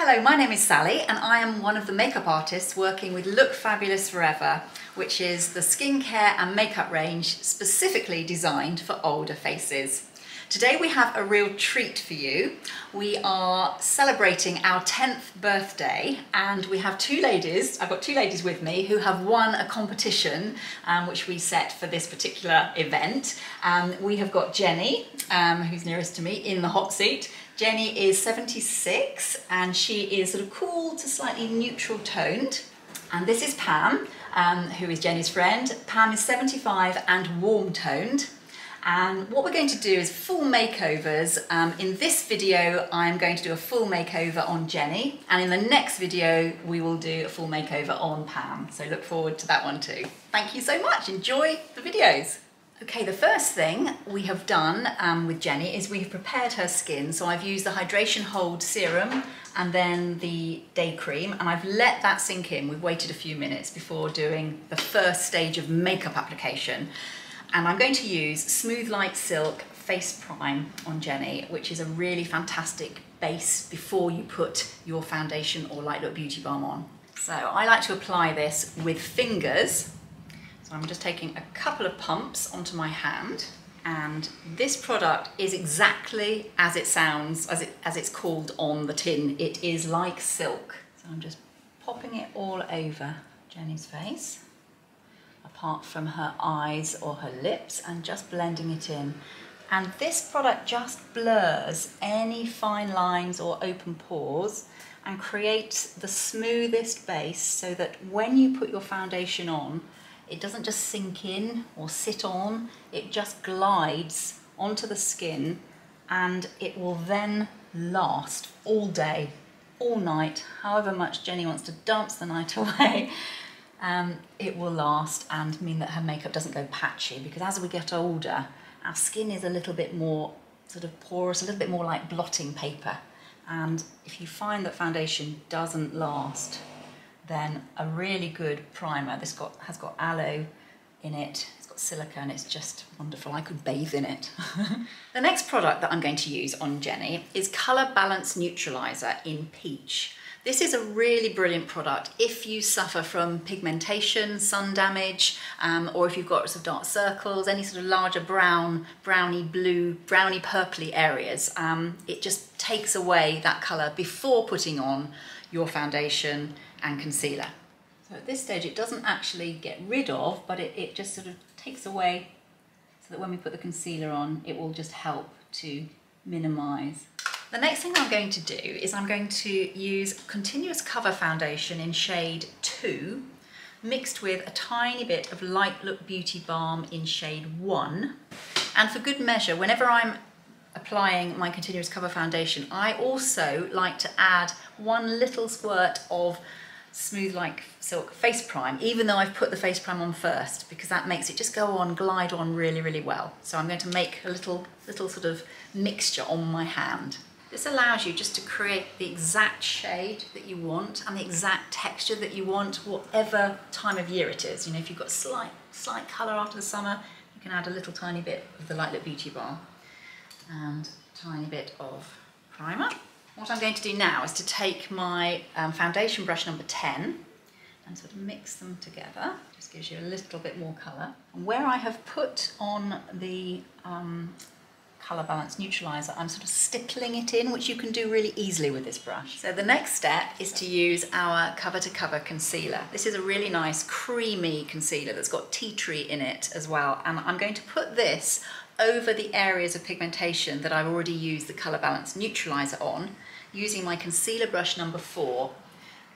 Hello, my name is Sally and I am one of the makeup artists working with Look Fabulous Forever, which is the skincare and makeup range specifically designed for older faces. Today we have a real treat for you. We are celebrating our 10th birthday and we have two ladies, I've got two ladies with me who have won a competition which we set for this particular event. We have got Jenny, who's nearest to me, in the hot seat. Jenny is 76 and she is sort of cool to slightly neutral toned. And this is Pam, who is Jenny's friend. Pam is 75 and warm toned. And what we're going to do is full makeovers. In this video, I'm going to do a full makeover on Jenny. And in the next video, we will do a full makeover on Pam. So look forward to that one too. Thank you so much. Enjoy the videos. Okay, the first thing we have done with Jenny is we've prepared her skin. So I've used the Hydration Hold Serum and then the day cream, and I've let that sink in. We've waited a few minutes before doing the first stage of makeup application. And I'm going to use Smooth Like Silk Face Prime on Jenny, which is a really fantastic base before you put your foundation or Light Look Beauty Balm on. So I like to apply this with fingers. So I'm just taking a couple of pumps onto my hand, and this product is exactly as it sounds, as it's called on the tin. It is like silk. So I'm just popping it all over Jenny's face, apart from her eyes or her lips, and just blending it in. And this product just blurs any fine lines or open pores and creates the smoothest base so that when you put your foundation on, it doesn't just sink in or sit on, it just glides onto the skin, and it will then last all day, all night, however much Jenny wants to dance the night away. It will last and mean that her makeup doesn't go patchy, because as we get older, our skin is a little bit more sort of porous, a little bit more like blotting paper. And if you find that foundation doesn't last, then a really good primer, this has got aloe in it, it's got silica, and it's just wonderful. I could bathe in it. The next product that I'm going to use on Jenny is Colour Balance Neutralizer in Peach. This is a really brilliant product if you suffer from pigmentation, sun damage, or if you've got sort of dark circles, any sort of larger brown, browny blue, browny purpley areas. It just takes away that colour before putting on your foundation and concealer. So at this stage it doesn't actually get rid of, but it just sort of takes away, so that when we put the concealer on, it will just help to minimise. The next thing I'm going to do is I'm going to use Continuous Cover Foundation in shade 2, mixed with a tiny bit of Light Look Beauty Balm in shade 1. And for good measure, whenever I'm applying my Continuous Cover Foundation, I also like to add one little squirt of Smooth Like Silk Face Prime, even though I've put the face prime on first, because that makes it just go on, glide on really, really well. So I'm going to make a little sort of mixture on my hand. This allows you just to create the exact shade that you want and the exact texture that you want, whatever time of year it is. You know, if you've got slight colour after the summer, you can add a little tiny bit of the Light Look Beauty Balm and a tiny bit of primer. What I'm going to do now is to take my foundation brush number 10 and sort of mix them together. Just gives you a little bit more colour. And where I have put on the Colour Balance Neutralizer, I'm sort of stippling it in, which you can do really easily with this brush. So the next step is to use our Cover to Cover concealer. This is a really nice creamy concealer that's got tea tree in it as well, and I'm going to put this over the areas of pigmentation that I've already used the Colour Balance Neutralizer on, using my concealer brush number 4.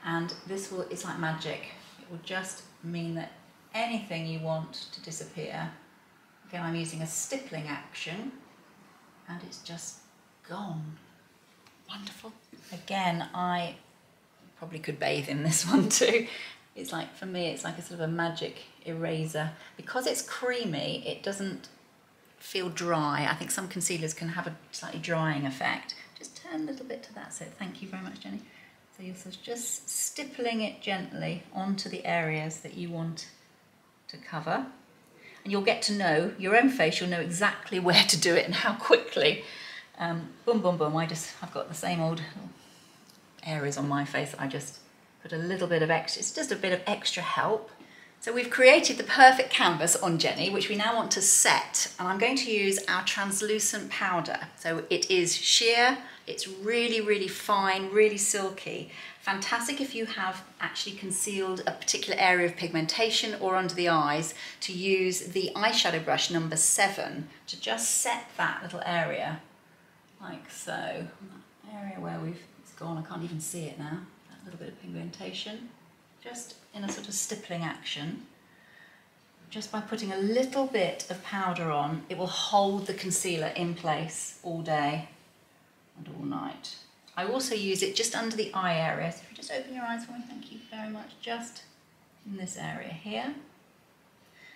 And this is like magic. It will just mean that anything you want to disappear, again I'm using a stippling action, and it's just gone. Wonderful. Again, I probably could bathe in this one too. It's like, for me, it's like a sort of a magic eraser. Because it's creamy, it doesn't feel dry. I think some concealers can have a slightly drying effect. Just turn a little bit to that side. Thank you very much, Jenny. So you're sort of just stippling it gently onto the areas that you want to cover. And you'll get to know your own face, you'll know exactly where to do it and how quickly. Boom, boom, boom. I've got the same old areas on my face that I just put a little bit of extra, it's just a bit of extra help. So we've created the perfect canvas on Jenny, which we now want to set, and I'm going to use our translucent powder. So it is sheer, it's really, really fine, really silky. Fantastic if you have actually concealed a particular area of pigmentation or under the eyes, to use the eyeshadow brush number 7 to just set that little area, like so. That area where it's gone, I can't even see it now, that little bit of pigmentation. Just in a sort of stippling action. Just by putting a little bit of powder on, it will hold the concealer in place all day and all night. I also use it just under the eye area. So if you just open your eyes for me, thank you very much. Just in this area here.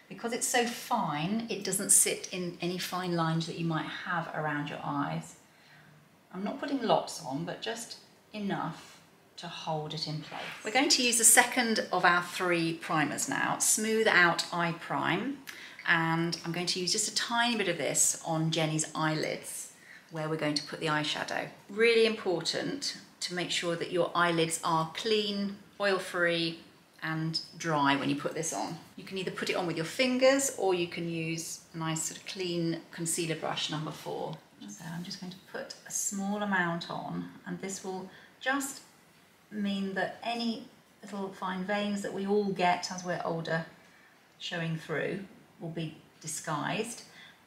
Because it's so fine, it doesn't sit in any fine lines that you might have around your eyes. I'm not putting lots on, but just enough to hold it in place. We're going to use the second of our 3 primers now, Smooth Out Eye Prime, and I'm going to use just a tiny bit of this on Jenny's eyelids, where we're going to put the eyeshadow. Really important to make sure that your eyelids are clean, oil-free and dry when you put this on. You can either put it on with your fingers, or you can use a nice sort of clean concealer brush number 4. So I'm just going to put a small amount on, and this will just mean that any little fine veins that we all get as we're older showing through will be disguised,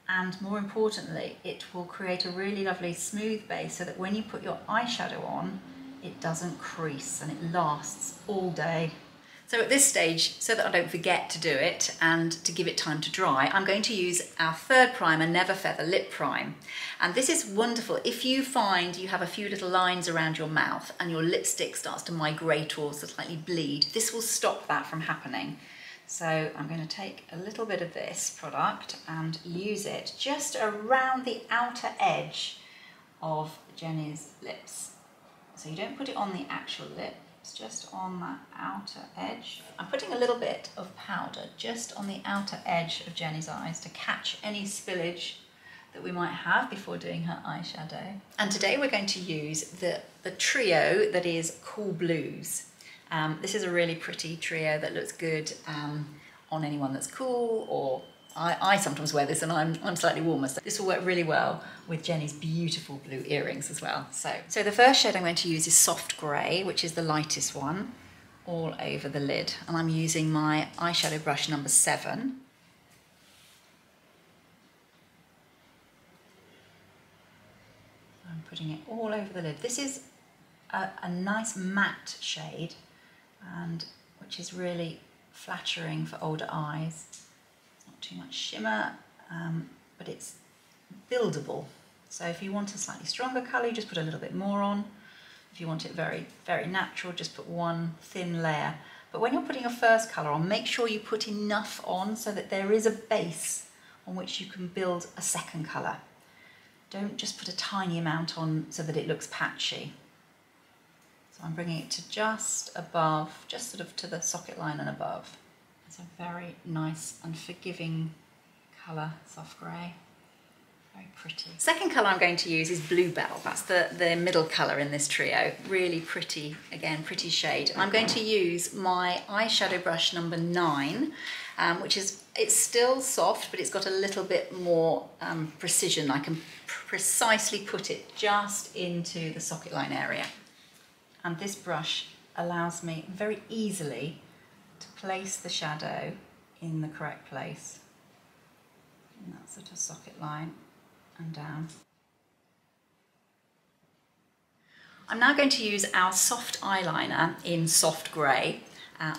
and more importantly it will create a really lovely smooth base so that when you put your eyeshadow on it doesn't crease and it lasts all day. So at this stage, so that I don't forget to do it and to give it time to dry, I'm going to use our 3rd primer, Never Feather Lip Prime. And this is wonderful if you find you have a few little lines around your mouth and your lipstick starts to migrate or slightly bleed. This will stop that from happening. So I'm going to take a little bit of this product and use it just around the outer edge of Jenny's lips. So you don't put it on the actual lip. It's just on that outer edge. I'm putting a little bit of powder just on the outer edge of Jenny's eyes to catch any spillage that we might have before doing her eyeshadow. And today we're going to use the trio that is Cool Blues. This is a really pretty trio that looks good on anyone that's cool, or I sometimes wear this and I'm slightly warmer, so this will work really well with Jenny's beautiful blue earrings as well. So the first shade I'm going to use is Soft Grey, which is the lightest one, all over the lid. And I'm using my eyeshadow brush number 7. I'm putting it all over the lid. This is a nice matte shade, and which is really flattering for older eyes. Too much shimmer, but it's buildable. So if you want a slightly stronger colour, you just put a little bit more on. If you want it very, very natural, just put one thin layer. But when you're putting your first colour on, make sure you put enough on so that there is a base on which you can build a second colour. Don't just put a tiny amount on so that it looks patchy. So I'm bringing it to just above, just sort of to the socket line and above. It's a very nice and forgiving colour, Soft Grey. Very pretty. Second colour I'm going to use is Bluebell. That's the middle colour in this trio. Really pretty, again, pretty shade. I'm going to use my eyeshadow brush number 9, which is, it's still soft, but it's got a little bit more precision. I can precisely put it just into the socket line area. And this brush allows me very easily to place the shadow in the correct place, in that sort of socket line and down. I'm now going to use our soft eyeliner in Soft Grey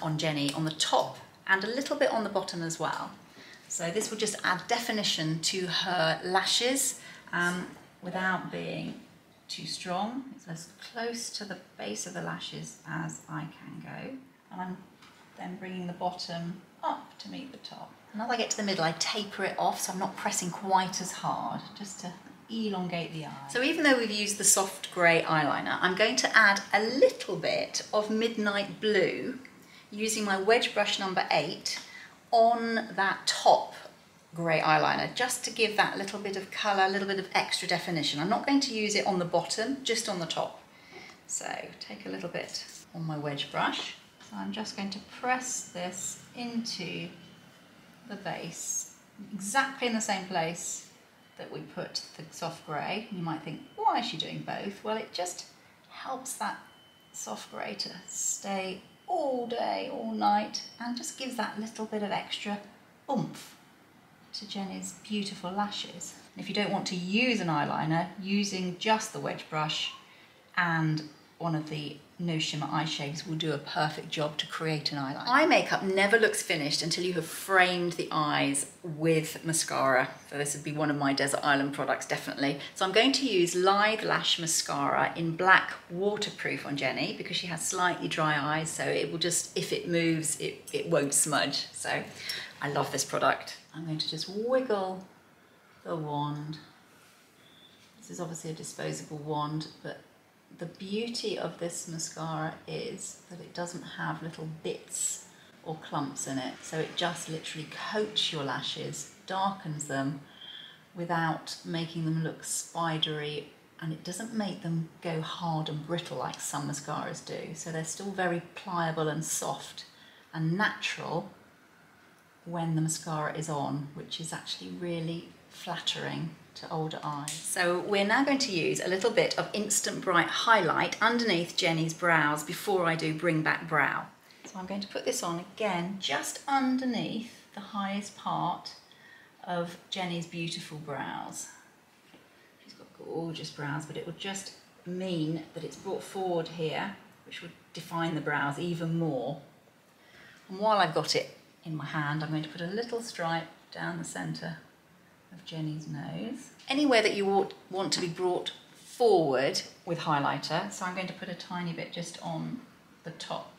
on Jenny on the top and a little bit on the bottom as well. So this will just add definition to her lashes without being too strong. It's as close to the base of the lashes as I can go. And I'm then bringing the bottom up to meet the top. And as I get to the middle, I taper it off so I'm not pressing quite as hard, just to elongate the eye. So even though we've used the Soft Grey eyeliner, I'm going to add a little bit of Midnight Blue using my wedge brush number 8 on that top grey eyeliner, just to give that little bit of colour, a little bit of extra definition. I'm not going to use it on the bottom, just on the top. So take a little bit on my wedge brush. So I'm just going to press this into the base, exactly in the same place that we put the soft grey. You might think, why is she doing both? Well, it just helps that soft grey to stay all day, all night, and just gives that little bit of extra oomph to Jenny's beautiful lashes. And if you don't want to use an eyeliner, using just the wedge brush and one of the No Shimmer eye shades will do a perfect job to create an eyeliner. Eye makeup never looks finished until you have framed the eyes with mascara. So this would be one of my Desert Island products, definitely. So I'm going to use Lithe Lash Mascara in black waterproof on Jenny because she has slightly dry eyes, so it will just, if it moves, it won't smudge. So I love this product. I'm going to just wiggle the wand. This is obviously a disposable wand, but the beauty of this mascara is that it doesn't have little bits or clumps in it. So it just literally coats your lashes, darkens them without making them look spidery, and it doesn't make them go hard and brittle like some mascaras do. So they're still very pliable and soft and natural when the mascara is on, which is actually really flattering to older eyes. So we're now going to use a little bit of Instant Bright highlight underneath Jenny's brows before I do Bring Back Brow. So I'm going to put this on again just underneath the highest part of Jenny's beautiful brows. She's got gorgeous brows, but it will just mean that it's brought forward here, which would define the brows even more. And while I've got it in my hand, I'm going to put a little stripe down the centre of Jenny's nose. Anywhere that you want to be brought forward with highlighter, so I'm going to put a tiny bit just on the top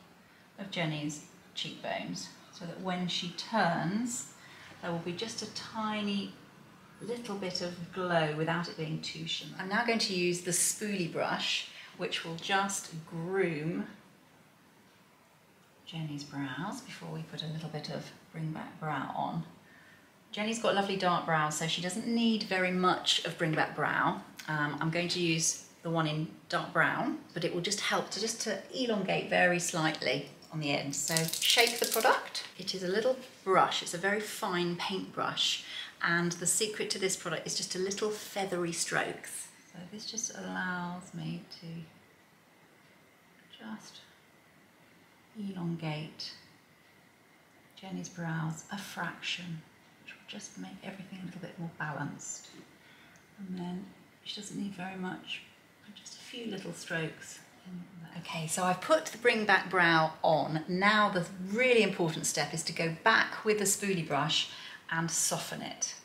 of Jenny's cheekbones, so that when she turns, there will be just a tiny little bit of glow without it being too shimmery. I'm now going to use the spoolie brush, which will just groom Jenny's brows before we put a little bit of Bring Back Brow on. Jenny's got lovely dark brows, so she doesn't need very much of Bring Back Brow. I'm going to use the one in dark brown, but it will just help to elongate very slightly on the end. So shake the product. It is a little brush, it's a very fine paint brush, and the secret to this product is just a little feathery strokes. So this just allows me to just elongate Jenny's brows a fraction, which will just make everything a little bit more balanced. And then she doesn't need very much, just a few little strokes. Okay, so I've put the Bring Back Brow on. Now the really important step is to go back with the spoolie brush and soften it.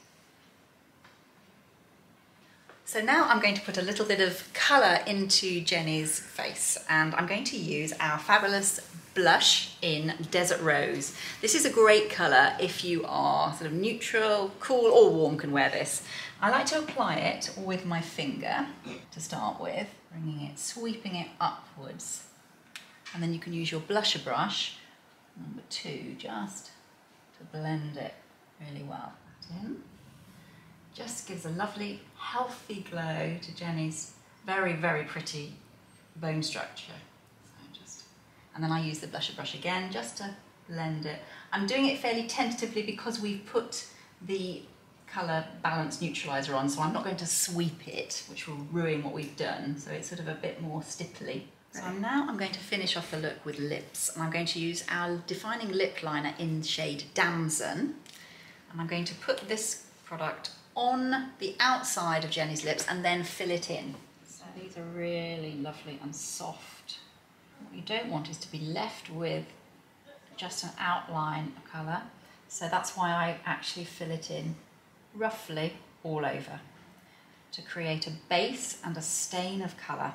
So now I'm going to put a little bit of colour into Jenny's face, and I'm going to use our fabulous blush in Desert Rose. This is a great colour if you are sort of neutral, cool or warm can wear this. I like to apply it with my finger to start with, bringing it, sweeping it upwards. And then you can use your blusher brush, number 2, just to blend it really well. In. Just gives a lovely, healthy glow to Jenny's very, very pretty bone structure. And then I use the blusher brush again just to blend it. I'm doing it fairly tentatively because we've put the colour balance neutraliser on, so I'm not going to sweep it, which will ruin what we've done. So it's sort of a bit more stipply. So I'm going to finish off the look with lips, and I'm going to use our defining lip liner in the shade Damson. And I'm going to put this product on the outside of Jenny's lips and then fill it in. So these are really lovely and soft. What you don't want is to be left with just an outline of colour, so that's why I actually fill it in roughly all over to create a base and a stain of colour.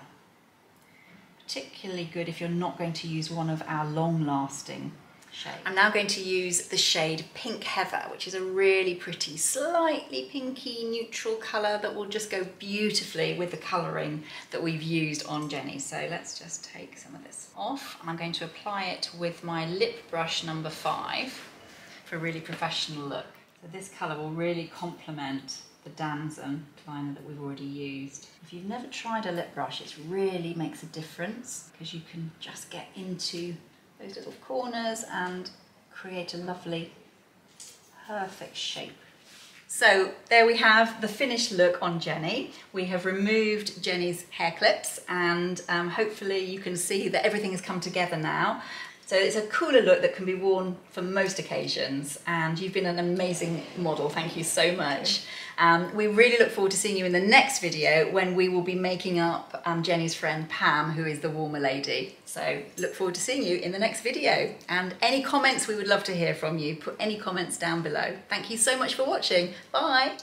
Particularly good if you're not going to use one of our long-lasting shades. I'm now going to use the shade Pink Heather, which is a really pretty, slightly pinky neutral colour that will just go beautifully with the colouring that we've used on Jenny. So let's just take some of this off, and I'm going to apply it with my lip brush number 5 for a really professional look. So this colour will really complement the damson liner that we've already used. If you've never tried a lip brush, it really makes a difference because you can just get into those little corners and create a lovely, perfect shape. So there we have the finished look on Jenny. We have removed Jenny's hair clips and hopefully you can see that everything has come together now. So it's a cooler look that can be worn for most occasions, and you've been an amazing model, thank you so much. We really look forward to seeing you in the next video when we will be making up Jenny's friend Pam, who is the warmer lady. So look forward to seeing you in the next video. And any comments, we would love to hear from you. Put any comments down below. Thank you so much for watching. Bye.